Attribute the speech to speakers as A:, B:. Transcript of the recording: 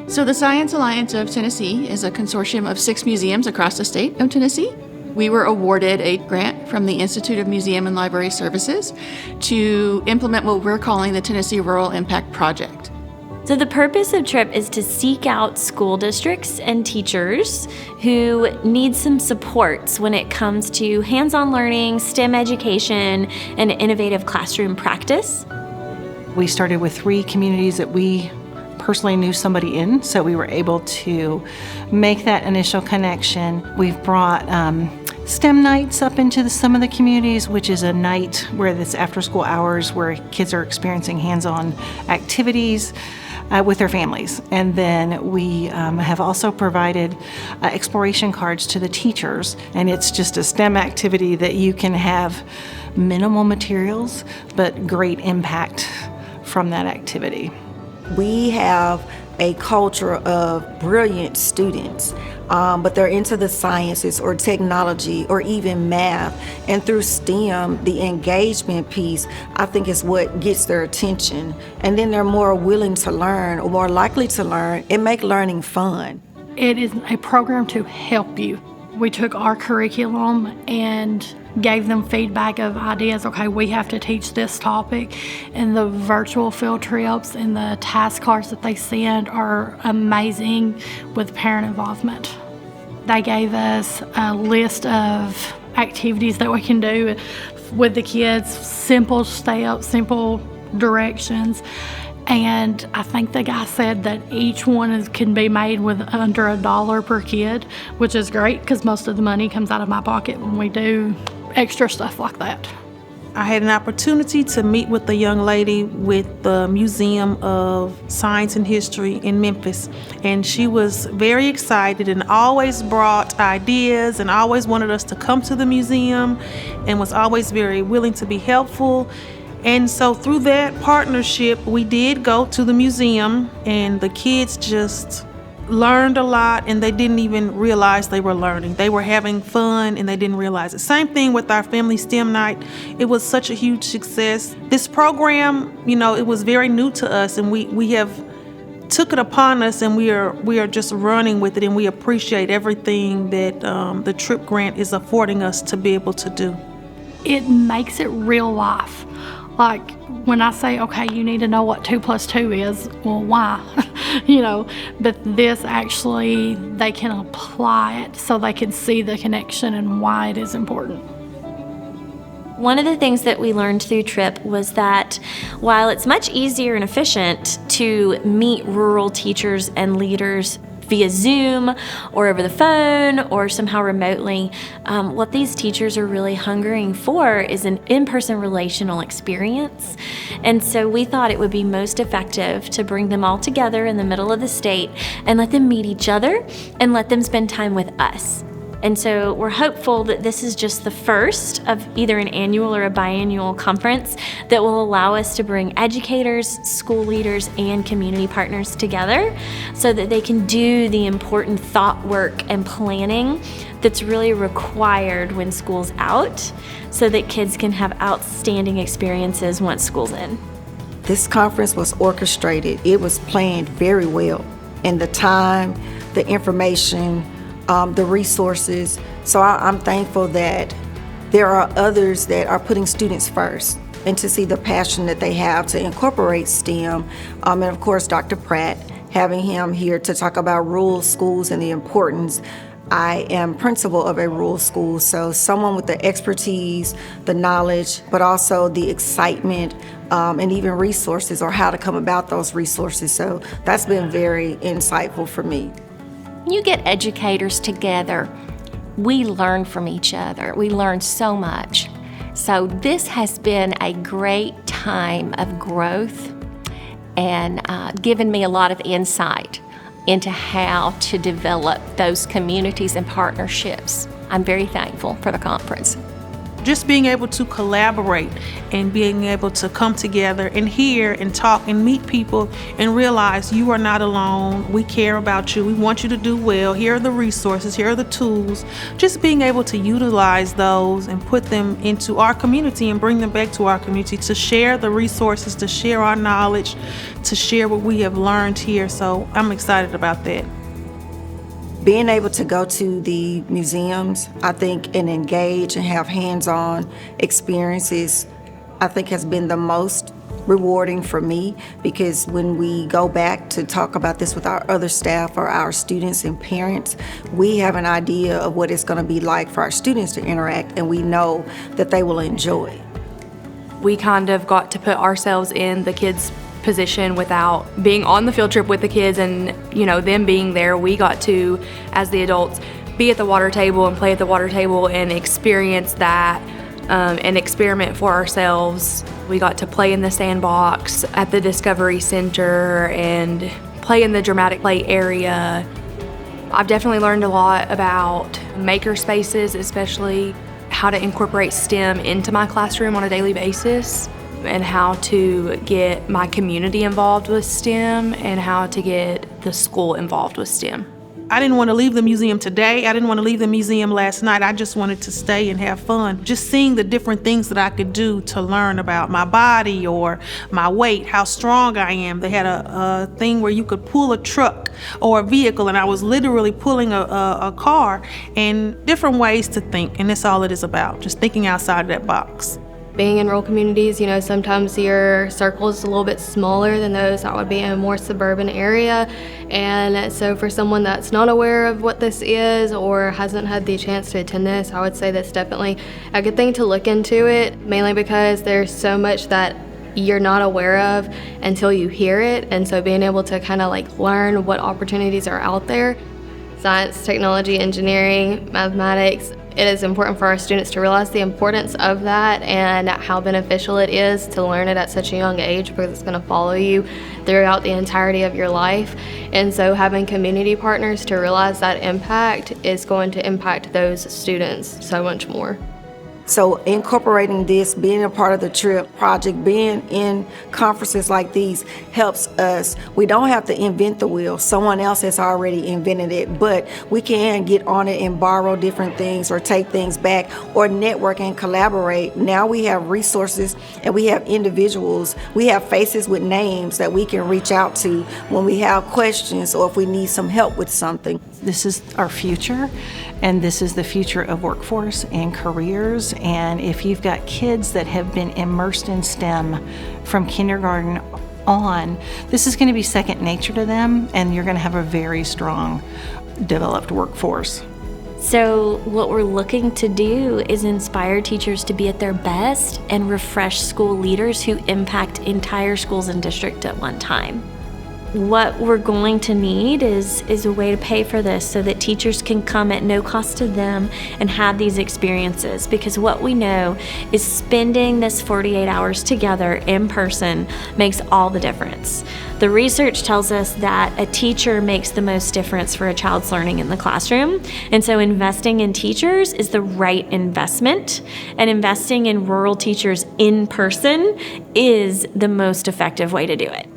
A: So the Science Alliance of Tennessee is a consortium of 6 museums across the state of Tennessee. We were awarded a grant from the Institute of Museum and Library Services to implement what we're calling the Tennessee Rural Impact Project.
B: So the purpose of TRIP is to seek out school districts and teachers who need some supports when it comes to hands-on learning, STEM education, and innovative classroom practice.
C: We started with 3 communities that we personally knew somebody in, so we were able to make that initial connection. We've brought STEM nights up into some of the communities, which is a night where it's after school hours where kids are experiencing hands-on activities with their families. And then we have also provided exploration cards to the teachers, and it's just a STEM activity that you can have minimal materials but great impact from that activity.
D: We have a culture of brilliant students, but they're into the sciences or technology or even math. And through STEM, the engagement piece, I think, is what gets their attention. And then they're more willing to learn or more likely to learn and make learning fun.
E: It is a program to help you. We took our curriculum and gave them feedback of ideas. Okay, we have to teach this topic, and the virtual field trips and the task cards that they send are amazing with parent involvement. They gave us a list of activities that we can do with the kids, simple steps, simple directions. And I think the guy said that each one can be made with under $1 per kid, which is great because most of the money comes out of my pocket when we do extra stuff like that.
F: I had an opportunity to meet with a young lady with the Museum of Science and History in Memphis, and she was very excited and always brought ideas and always wanted us to come to the museum and was always very willing to be helpful. And so through that partnership, we did go to the museum, and the kids just learned a lot, and they didn't even realize they were learning. They were having fun, and they didn't realize it. Same thing with our Family STEM Night. It was such a huge success. This program, it was very new to us, and we have took it upon us, and we are just running with it, and we appreciate everything that the TRIP grant is affording us to be able to do.
E: It makes it real life. Like when I say, okay, you need to know what 2 + 2 is, well, why? But this actually, they can apply it so they can see the connection and why it is important.
B: One of the things that we learned through TRIP was that while it's much easier and efficient to meet rural teachers and leaders via Zoom or over the phone or somehow remotely, what these teachers are really hungering for is an in-person relational experience. And so we thought it would be most effective to bring them all together in the middle of the state and let them meet each other and let them spend time with us. And so we're hopeful that this is just the first of either an annual or a biannual conference that will allow us to bring educators, school leaders, and community partners together so that they can do the important thought work and planning that's really required when school's out so that kids can have outstanding experiences once school's in.
D: This conference was orchestrated. It was planned very well. And the time, the information, the resources. So I'm thankful that there are others that are putting students first, and to see the passion that they have to incorporate STEM. And of course, Dr. Pratt, having him here to talk about rural schools and the importance. I am principal of a rural school, so someone with the expertise, the knowledge, but also the excitement and even resources or how to come about those resources. So that's been very insightful for me.
G: You get educators together, we learn from each other. We learn so much. So this has been a great time of growth and given me a lot of insight into how to develop those communities and partnerships. I'm very thankful for the conference.
F: just being able to collaborate and being able to come together and hear and talk and meet people and realize you are not alone. We care about you. We want you to do well. Here are the resources. Here are the tools. Just being able to utilize those and put them into our community and bring them back to our community to share the resources, to share our knowledge, to share what we have learned here. So I'm excited about that.
D: Being able to go to the museums, I think, and engage and have hands-on experiences, I think has been the most rewarding for me, because when we go back to talk about this with our other staff or our students and parents, we have an idea of what it's going to be like for our students to interact, and we know that they will enjoy.
H: We kind of got to put ourselves in the kids' position without being on the field trip with the kids and, you know, them being there. We got to, as the adults, be at the water table and play at the water table and experience that and experiment for ourselves. We got to play in the sandbox at the Discovery Center and play in the dramatic play area. I've definitely learned a lot about maker spaces, especially how to incorporate STEM into my classroom on a daily basis, and how to get my community involved with STEM and how to get the school involved with STEM.
F: I didn't want to leave the museum today. I didn't want to leave the museum last night. I just wanted to stay and have fun. Just seeing the different things that I could do to learn about my body or my weight, how strong I am. They had a thing where you could pull a truck or a vehicle, and I was literally pulling a car, and different ways to think. And that's all it is about, just thinking outside of that box.
I: Being in rural communities, you know, sometimes your circle is a little bit smaller than those that would be in a more suburban area. And so for someone that's not aware of what this is or hasn't had the chance to attend this, I would say that's definitely a good thing to look into it, mainly because there's so much that you're not aware of until you hear it. And so being able to kind of like learn what opportunities are out there, science, technology, engineering, mathematics, it is important for our students to realize the importance of that and how beneficial it is to learn it at such a young age, because it's going to follow you throughout the entirety of your life. And so having community partners to realize that impact is going to impact those students so much more.
D: So incorporating this, being a part of the TRIP project, being in conferences like these helps us. We don't have to invent the wheel. Someone else has already invented it, but we can get on it and borrow different things or take things back or network and collaborate. Now we have resources and we have individuals. We have faces with names that we can reach out to when we have questions or if we need some help with something.
C: This is our future, and this is the future of workforce and careers. And if you've got kids that have been immersed in STEM from kindergarten on, this is going to be second nature to them, and you're going to have a very strong, developed workforce.
B: So what we're looking to do is inspire teachers to be at their best and refresh school leaders who impact entire schools and districts at one time. What we're going to need is a way to pay for this so that teachers can come at no cost to them and have these experiences, because what we know is spending this 48 hours together in person makes all the difference. The research tells us that a teacher makes the most difference for a child's learning in the classroom, and so investing in teachers is the right investment, and investing in rural teachers in person is the most effective way to do it.